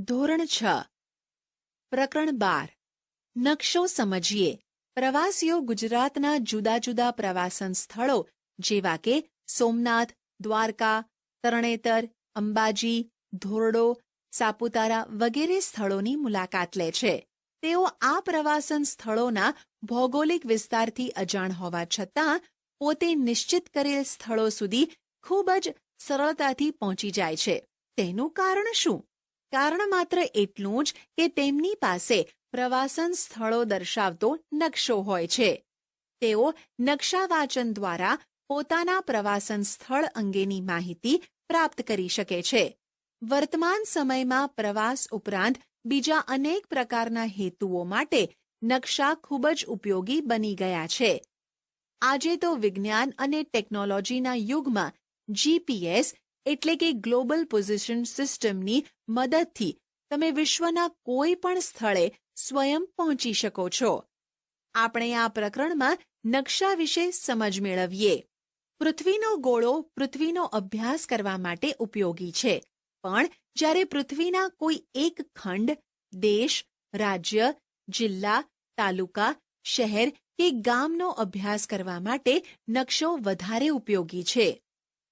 ધોરણ 6 પ્રકરણ 12 નકશો સમજીએ. પ્રવાસીઓ ગુજરાતના જુદા જુદા પ્રવાસન સ્થળો જેવા કે સોમનાથ, દ્વારકા, તરણેતર, અંબાજી, ધોરડો, સાપુતારા વગેરે સ્થળોની મુલાકાત લે છે. તેઓ આ પ્રવાસન સ્થળોના ભૌગોલિક વિસ્તારથી અજાણ હોવા છતાં પોતે નિશ્ચિત કરેલ સ્થળો સુધી ખૂબ જ સરળતાથી પહોંચી જાય છે. તેનું કારણ શું? કારણ માત્ર એટલું જ કે તેમની પાસે પ્રવાસન સ્થળો દર્શાવતો નકશો હોય છે. તેઓ નકશા વાંચન દ્વારા પોતાના પ્રવાસન સ્થળ અંગેની માહિતી પ્રાપ્ત કરી શકે છે. વર્તમાન સમયમાં પ્રવાસ ઉપરાંત બીજા અનેક પ્રકારના હેતુઓ માટે નકશા ખૂબ જ ઉપયોગી બની ગયા છે. આજે તો વિજ્ઞાન અને ટેકનોલોજીના યુગમાં જીપીએસ એટલે કે ગ્લોબલ પોઝિશન સિસ્ટમની મદદથી તમે વિશ્વના કોઈ પણ સ્થળે સ્વયં પહોંચી શકો છો. આપણે આ પ્રકરણમાં નકશા વિશે સમજ મેળવીએ. પૃથ્વીનો ગોળો પૃથ્વીનો અભ્યાસ કરવા માટે ઉપયોગી છે, પણ જ્યારે પૃથ્વીના કોઈ એક ખંડ, દેશ, રાજ્ય, જિલ્લા, તાલુકા, શહેર કે ગામનો અભ્યાસ કરવા માટે નકશો વધારે ઉપયોગી છે.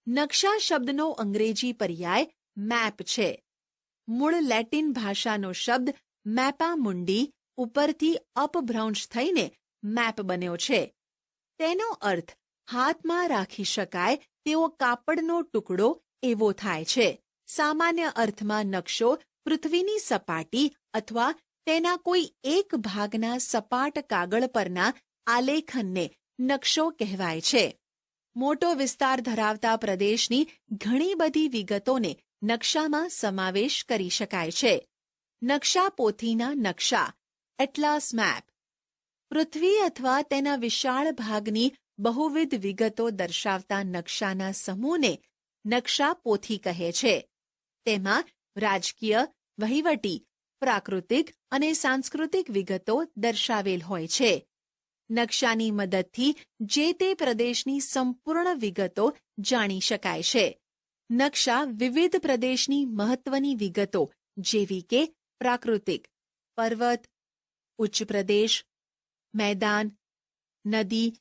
નકશા શબ્દનો અંગ્રેજી પર્યાય મેપ છે. મૂળ લેટિન ભાષાનો શબ્દ મેપા મુન્ડી ઉપરથી અપભ્રંશ થઈને મેપ બન્યો છે. તેનો અર્થ હાથમાં રાખી શકાય તેવો કાપડનો ટુકડો એવો થાય છે. સામાન્ય અર્થમાં નકશો પૃથ્વીની સપાટી અથવા તેના કોઈ એક ભાગના સપાટ કાગળ પરના આલેખનને નકશો કહેવાય છે. મોટો વિસ્તાર ધરાવતા પ્રદેશની ઘણી બધી વિગતોને નકશામાં સમાવેશ કરી શકાય છે. નકશા પોથીના નકશા એટલાસ મેપ પૃથ્વી અથવા તેના વિશાળ ભાગની બહુવિધ વિગતો દર્શાવતા નકશાના સમૂહને નકશા પોથી કહે છે. તેમાં રાજકીય, વહીવટી, પ્રાકૃતિક અને સાંસ્કૃતિક વિગતો દર્શાવેલ હોય છે. નકશાની મદદથી જે તે પ્રદેશની સંપૂર્ણ વિગતો જાણી શકાય છે. નકશા વિવિધ પ્રદેશની મહત્વની વિગતો જેવી કે પ્રાકૃતિક, પર્વત, ઉચ્ચ પ્રદેશ, મેદાન, નદી,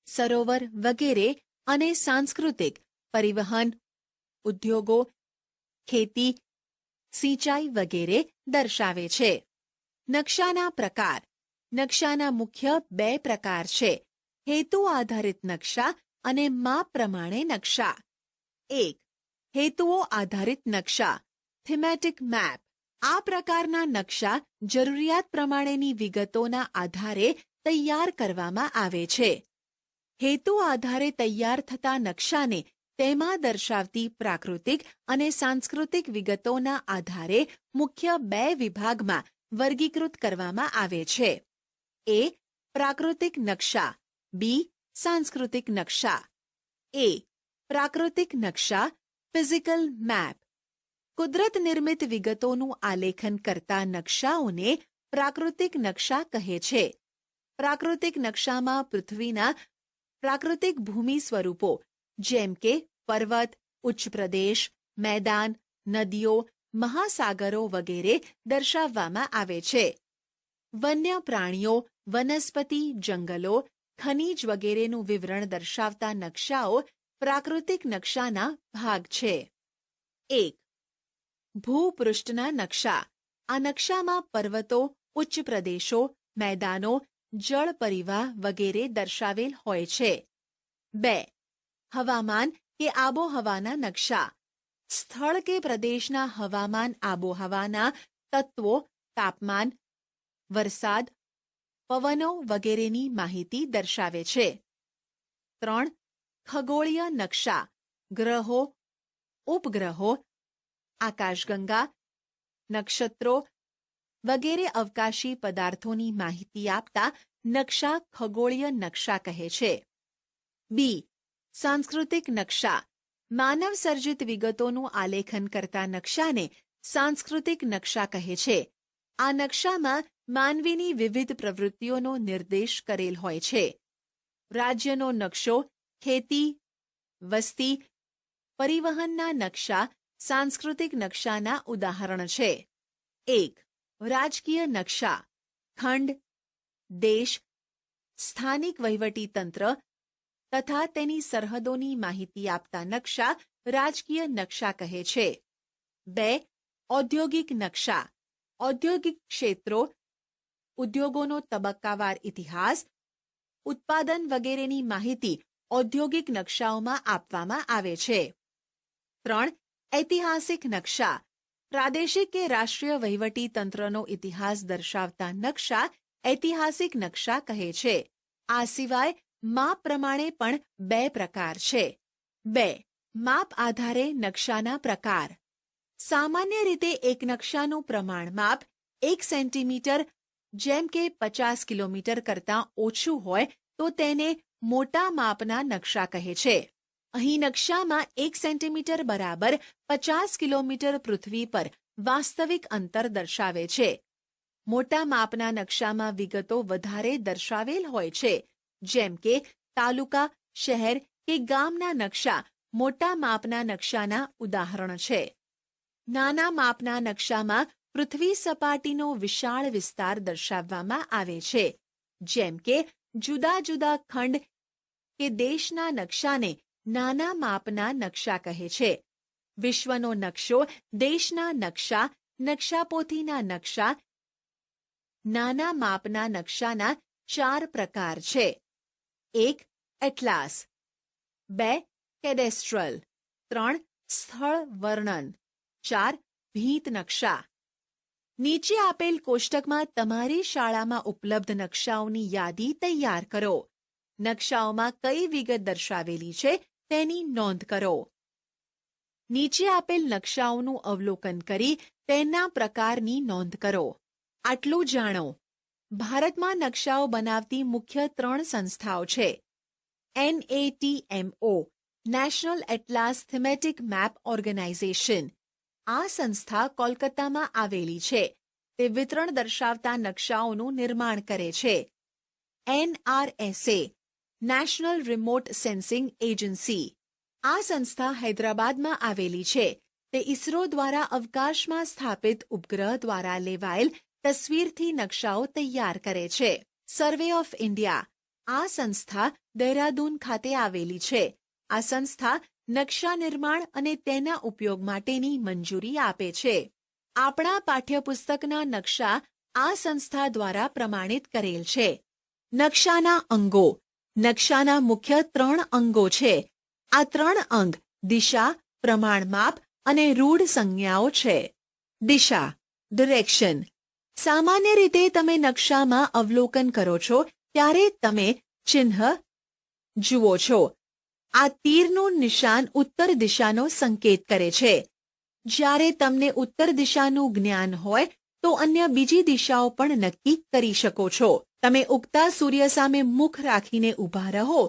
સરોવર વગેરે અને સાંસ્કૃતિક, પરિવહન, ઉદ્યોગો, ખેતી, સિંચાઈ વગેરે દર્શાવે છે. નકશાના પ્રકાર. નકશાના મુખ્ય 2 પ્રકાર છે: હેતુ આધારિત નકશા અને માપ પ્રમાણે નકશા. 1. હેતુઓ આધારિત નકશા થીમેટિક મેપ. આ પ્રકારના નકશા જરૂરિયાત પ્રમાણેની વિગતોના આધારે તૈયાર કરવામાં આવે છે. હેતુ આધારે તૈયાર થતા નકશાને તેમાં દર્શાવતી પ્રાકૃતિક અને સાંસ્કૃતિક વિગતોના આધારે મુખ્ય 2 વિભાગમાં વર્ગીકૃત કરવામાં આવે છે. એ. પ્રાકૃતિક નકશા. બી. સાંસ્કૃતિક નકશા. એ. પ્રાકૃતિક નકશા ફિઝિકલ મેપ. કુદરત નિર્મિત વિગતોનું આલેખન કરતા નકશાઓને પ્રાકૃતિક નકશા કહે છે. પ્રાકૃતિક નકશામાં પૃથ્વીના પ્રાકૃતિક ભૂમિ સ્વરૂપો જેમ કે પર્વત, ઉચ્ચ પ્રદેશ, મેદાન, નદીઓ, મહાસાગરો વગેરે દર્શાવવામાં આવે છે. વન્ય પ્રાણીઓ, વનસ્પતિ, જંગલો, ખનિજ વગેરેનું વિવરણ દર્શાવતા નકશાઓ પ્રાકૃતિક નકશાના ભાગ છે. 1. ભૂપૃષ્ઠના નકશા. આ નકશામાં પર્વતો, ઉચ્ચ પ્રદેશો, મેદાનો, જળ પરિવાહ વગેરે દર્શાવેલ હોય છે. 2. હવામાન કે આબોહવાના નકશા. સ્થળ કે પ્રદેશના હવામાન આબોહવાના તત્વો, તાપમાન, વરસાદ, પવનો વગેરેની માહિતી દર્શાવે છે. 3. ખગોળીય નકશા. ગ્રહો, ઉપગ્રહો, આકાશગંગા, નક્ષત્રો વગેરે અવકાશી પદાર્થોની માહિતી આપતા નકશા ખગોળીય નકશા કહે છે. બી. સાંસ્કૃતિક નકશા. માનવ સર્જિત વિગતોનું આલેખન કરતા નકશાને સાંસ્કૃતિક નકશા કહે છે. આ નકશામાં માનવીની વિવિધ પ્રવૃત્તિઓનો નિર્દેશ કરેલ હોય છે. રાજ્યનો નકશો ખેતી, વસ્તી, પરિવહનના નકશા સાંસ્કૃતિક નકશાના ઉદાહરણ છે. એક, રાજકીય નકશા, ખંડ, દેશ, સ્થાનિક વહીવટીતંત્ર તથા તેની સરહદોની માહિતી આપતા નકશા રાજકીય નકશા કહે છે. 2, ઔદ્યોગિક નકશા, ઔદ્યોગિક ક્ષેત્રો, ઉદ્યોગોનો તબક્કાવાર ઇતિહાસ, ઉત્પાદન વગેરેની માહિતી ઔદ્યોગિક નકશાઓમાં આપવામાં આવે છે. 3, ઐતિહાસિક નકશા, પ્રાદેશિક કે રાષ્ટ્રીય વહીવટી તંત્રનો ઇતિહાસ દર્શાવતા નકશા ઐતિહાસિક નકશા કહે છે. આ સિવાય માપ પ્રમાણે પણ 2 પ્રકાર છે. 2, માપ આધારે નકશાના પ્રકાર. સામાન્ય રીતે એક નકશાનું પ્રમાણ માપ 1 સેન્ટીમીટર જેમ કે 50 કિલોમીટર કરતાં ઓછું હોય તો તેને મોટા માપના નકશા કહે છે. અહીં નકશામાં 1 સેન્ટીમીટર બરાબર 50 કિલોમીટર પૃથ્વી પર વાસ્તવિક અંતર દર્શાવે છે. મોટા માપના નકશામાં વિગતો વધારે દર્શાવેલ હોય છે, જેમ કે તાલુકા, શહેર કે ગામના નકશા મોટા માપના નકશાના ઉદાહરણ છે. નાના માપના નકશામાં પૃથ્વી સપાટીનો વિશાળ વિસ્તાર દર્શાવવામાં આવે છે, જેમ કે જુદા જુદા ખંડ કે દેશના નકશાને નાના માપના નકશા કહે છે. વિશ્વનો નકશો, દેશના નકશા, નકશાપોથીના નકશા. નાના માપના નકશાના 4 પ્રકાર છે. 1, એટલાસ. 2, કેડેસ્ટ્રલ. 3, સ્થળ વર્ણન. 4, ભીંત નકશા. નીચે આપેલ કોષ્ટકમાં તમારી શાળામાં ઉપલબ્ધ નકશાઓની યાદી તૈયાર કરો. નકશાઓમાં કઈ વિગત દર્શાવેલી છે તેની નોંધ કરો. નીચે આપેલ નકશાઓનું અવલોકન કરી તેના પ્રકારની નોંધ કરો. આટલું જાણો. ભારતમાં નકશાઓ બનાવતી મુખ્ય 3 સંસ્થાઓ છે. NATMO, National Atlas Thematic Map Organisation. આ સંસ્થા કોલકાતામાં આવેલી છે. તે વિતરણ દર્શાવતા નકશાઓનું નિર્માણ કરે છે. NRSA, national remote sensing agency. આ સંસ્થા હૈદરાબાદમાં આવેલી છે. તે ઇસરો દ્વારા અવકાશમાં સ્થાપિત ઉપગ્રહ દ્વારા લેવાયેલ તસવીરથી નકશાઓ તૈયાર કરે છે. Survey of India. આ સંસ્થા દહેરાદૂન ખાતે આવેલી છે. આ સંસ્થા નકશા નિર્માણ અને તેના ઉપયોગ માટેની મંજૂરી આપે છે. આપણા પાઠ્યપુસ્તકના નકશા આ સંસ્થા દ્વારા પ્રમાણિત કરેલ છે. નકશાના અંગો. નકશાના મુખ્ય 3 અંગો છે. આ 3 અંગ દિશા, પ્રમાણમાપ અને રૂઢ સંજ્ઞાઓ છે. દિશા, ડિરેક્શન. સામાન્ય રીતે તમે નકશામાં અવલોકન કરો છો ત્યારે તમે ચિહ્ન જુઓ છો. આ તીરનું નિશાન ઉત્તર દિશાનો સંકેત કરે છે. જ્યારે તમને ઉત્તર દિશાનું જ્ઞાન હોય તો અન્ય બીજી દિશાઓ પણ નક્કી કરી શકો છો. તમે ઉગતા સૂર્ય સામે મુખ રાખીને ઊભા રહો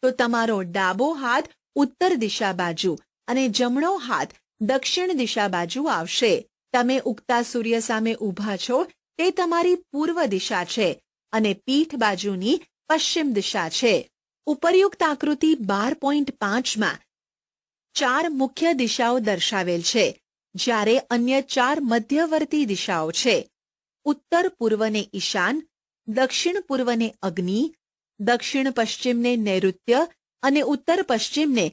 તો તમારો ડાબો હાથ ઉત્તર દિશા બાજુ અને જમણો હાથ દક્ષિણ દિશા બાજુ આવશે. તમે ઉગતા સૂર્ય સામે ઊભા છો તે તમારી પૂર્વ દિશા છે અને પીઠ બાજુની પશ્ચિમ દિશા છે. ઉપરયુક્ત આકૃતિ 12.5માં 4 મુખ્ય દિશાઓ દર્શાવેલ છે, જ્યારે અન્ય 4 મધ્યવર્તી દિશાઓ છે. ઉત્તર પૂર્વને ઈશાન, દક્ષિણ પૂર્વને અગ્નિ, દક્ષિણ પશ્ચિમને નૈઋત્ય અને ઉત્તર પશ્ચિમને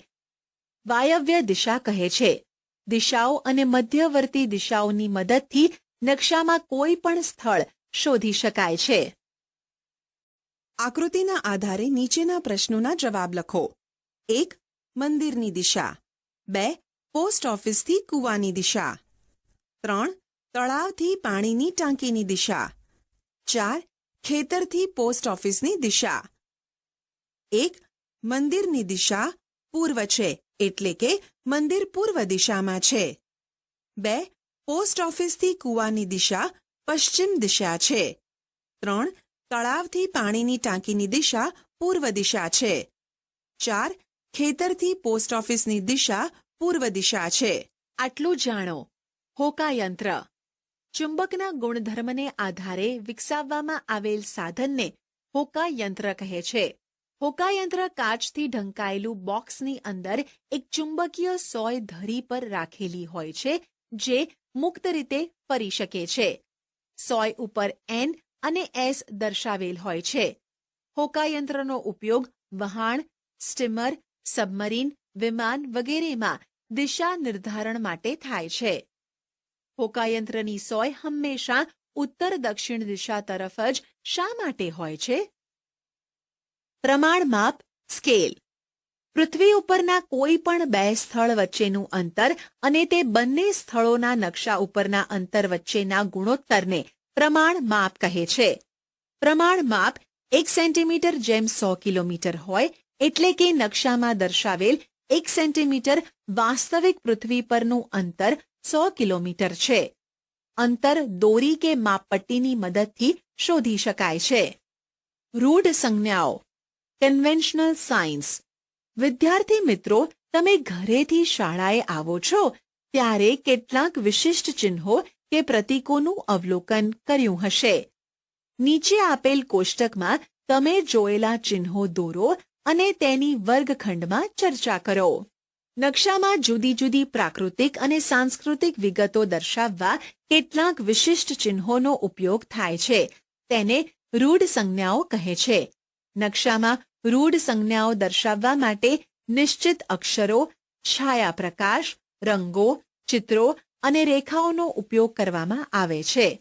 વાયવ્ય દિશા કહે છે. દિશાઓ અને મધ્યવર્તી દિશાઓની મદદથી નકશામાં કોઈ પણ સ્થળ શોધી શકાય છે. આકૃતિના આધારે નીચેના પ્રશ્નોના જવાબ લખો. 1. મંદિરની દિશા. 2. પોસ્ટ ઓફિસથી કૂવાની દિશા. 3. તળાવથી પાણીની ટાંકીની દિશા. 4. ખેતરથી પોસ્ટ ઓફિસની દિશા. 1. મંદિરની દિશા પૂર્વ છે, એટલે કે મંદિર પૂર્વ દિશામાં છે. 2. પોસ્ટ ઓફિસથી કૂવાની દિશા પશ્ચિમ દિશા છે. 3. તળાવથી પાણીની ટાંકીની દિશા પૂર્વ દિશા છે. 4. ખેતરથી પોસ્ટ ઓફિસની દિશા પૂર્વ દિશા છે. આટલું જાણો. હોકાયંત્ર. ચુંબકના ગુણધર્મને આધારે વિકસાવવામાં આવેલ સાધનને હોકાયંત્ર કહે છે. હોકાયંત્ર કાચથી ઢંકાયેલું બોક્સની અંદર એક ચુંબકીય સોય ધરી પર રાખેલી હોય છે, જે મુક્ત રીતે ફરી શકે છે. સોય ઉપર એન અને એસ દર્શાવેલ હોય છે. હોકાયંત્રનો ઉપયોગ વહાણ, સ્ટીમર, સબમરીન, વિમાન વગેરેમાં દિશા નિર્ધારણ માટે થાય છે. હોકાયંત્રની સોય હંમેશા ઉત્તર દક્ષિણ દિશા તરફ જ શા માટે હોય છે? પ્રમાણ માપ સ્કેલ. પૃથ્વી ઉપરના કોઈ પણ બે સ્થળ વચ્ચેનું અંતર અને તે બંને સ્થળોના નકશા ઉપરના અંતર વચ્ચેના ગુણોત્તરને પ્રમાણ માપ કહે છે. પ્રમાણ માપ 1 સેન્ટીમીટર જેમ 100 કિલોમીટર હોય એટલે કે નકશામાં દર્શાવેલ 1 સેન્ટીમીટર વાસ્તવિક પૃથ્વી પરનું અંતર 100 કિલોમીટર છે. અંતર દોરી કે માપપટ્ટીની મદદથી શોધી શકાય છે. રૂઢ સંજ્ઞાઓ કન્વેન્શનલ સાયન્સ. વિદ્યાર્થી મિત્રો, તમે ઘરેથી શાળાએ આવો છો ત્યારે કેટલાક વિશિષ્ટ ચિહ્નો કે પ્રતીકોનું અવલોકન કર્યું હશે. નીચે આપેલ કોષ્ટકમાં તમે જોયેલા ચિહ્નો દોરો અને તેની વર્ગખંડમાં ચર્ચા કરો. નકશામાં જુદી જુદી પ્રાકૃતિક અને સાંસ્કૃતિક વિગતો દર્શાવવા કેટલાક વિશિષ્ટ ચિહ્નોનો ઉપયોગ થાય છે. તેને રૂઢ સંજ્ઞાઓ કહે છે. નકશામાં રૂઢ સંજ્ઞાઓ દર્શાવવા માટે નિશ્ચિત અક્ષરો, છાયાપ્રકાશ, રંગો, ચિત્રો અને રેખાઓનો ઉપયોગ કરવામાં આવે છે.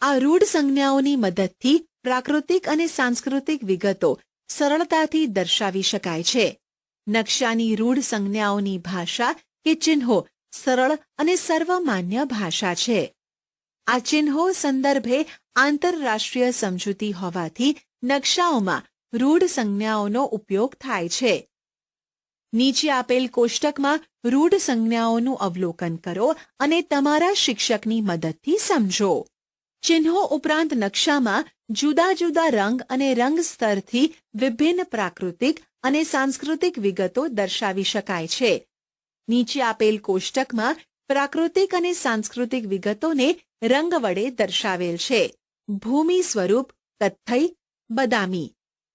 આ રૂઢ સંજ્ઞાઓની મદદથી પ્રાકૃતિક અને સાંસ્કૃતિક વિગતો સરળતાથી દર્શાવી શકાય છે. નકશાની રૂઢ સંજ્ઞાઓની ભાષા કે ચિહ્નો સરળ અને સર્વમાન્ય ભાષા છે. આ ચિહ્નો સંદર્ભે આંતરરાષ્ટ્રીય સમજૂતી હોવાથી નકશાઓમાં રૂઢ સંજ્ઞાઓનો ઉપયોગ થાય છે. નીચે આપેલ કોષ્ટકમાં રૂઢ સંજ્ઞાઓનું અવલોકન કરો અને તમારા શિક્ષકની મદદથી સમજો. ચિહ્નો ઉપરાંત નકશામાં જુદા જુદા રંગ અને રંગ સ્તરથી વિભિન્ન પ્રાકૃતિક અને સાંસ્કૃતિક વિગતો દર્શાવી શકાય છે. નીચે આપેલ કોષ્ટકમાં પ્રાકૃતિક અને સાંસ્કૃતિક વિગતોને રંગ વડે દર્શાવેલ છે. ભૂમિ સ્વરૂપ કથ્થઈ, બદામી.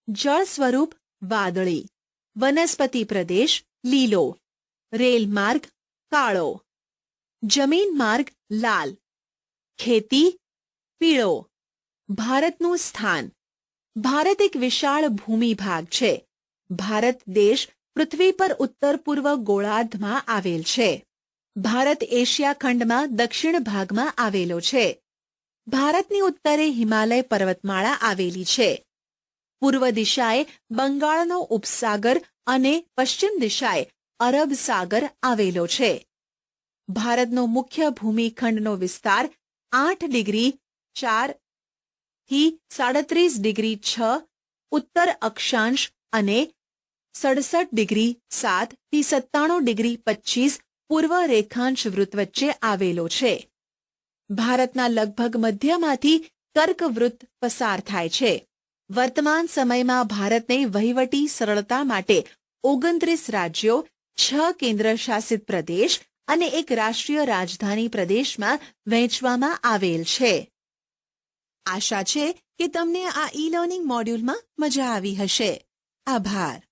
જળ સ્વરૂપ વાદળી. વનસ્પતિ પ્રદેશ લીલો. રેલ માર્ગ કાળો. જમીન માર્ગ લાલ. ખેતી પીળો. ભારતનું સ્થાન. ભારત એક વિશાળ ભૂમિ ભાગ છે. ભારત દેશ પૃથ્વી પર ઉત્તર પૂર્વ ગોળાર્ધમાં આવેલ છે. ભારત એશિયા ખંડમાં દક્ષિણ ભાગમાં આવેલો છે. ભારતની ઉત્તરે હિમાલય પર્વતમાળા આવેલી છે. પૂર્વ દિશાએ બંગાળનો ઉપસાગર અને પશ્ચિમ દિશાએ અરબ સાગર આવેલો છે. ભારતનો મુખ્ય ભૂમિખંડનો વિસ્તાર 8 ડિગ્રી 4 થી 37 ડિગ્રી 6 ઉત્તર અક્ષાંશ અને 67 ડિગ્રી 7 થી 97 ડિગ્રી 25 પૂર્વ રેખાંશ વૃત્ત વચ્ચે આવેલો છે. ભારતના લગભગ મધ્યમાંથી કર્કવૃત્ત પસાર થાય છે. વર્તમાન સમયમાં ભારતને વહીવટી સરળતા માટે 29 રાજ્યો, 6 કેન્દ્રશાસિત પ્રદેશ અને એક રાષ્ટ્રીય રાજધાની પ્રદેશમાં વહેંચવામાં આવેલ છે. આશા છે કે તમને આ ઈ લર્નિંગ મોડ્યુલમાં મજા આવી હશે. આભાર.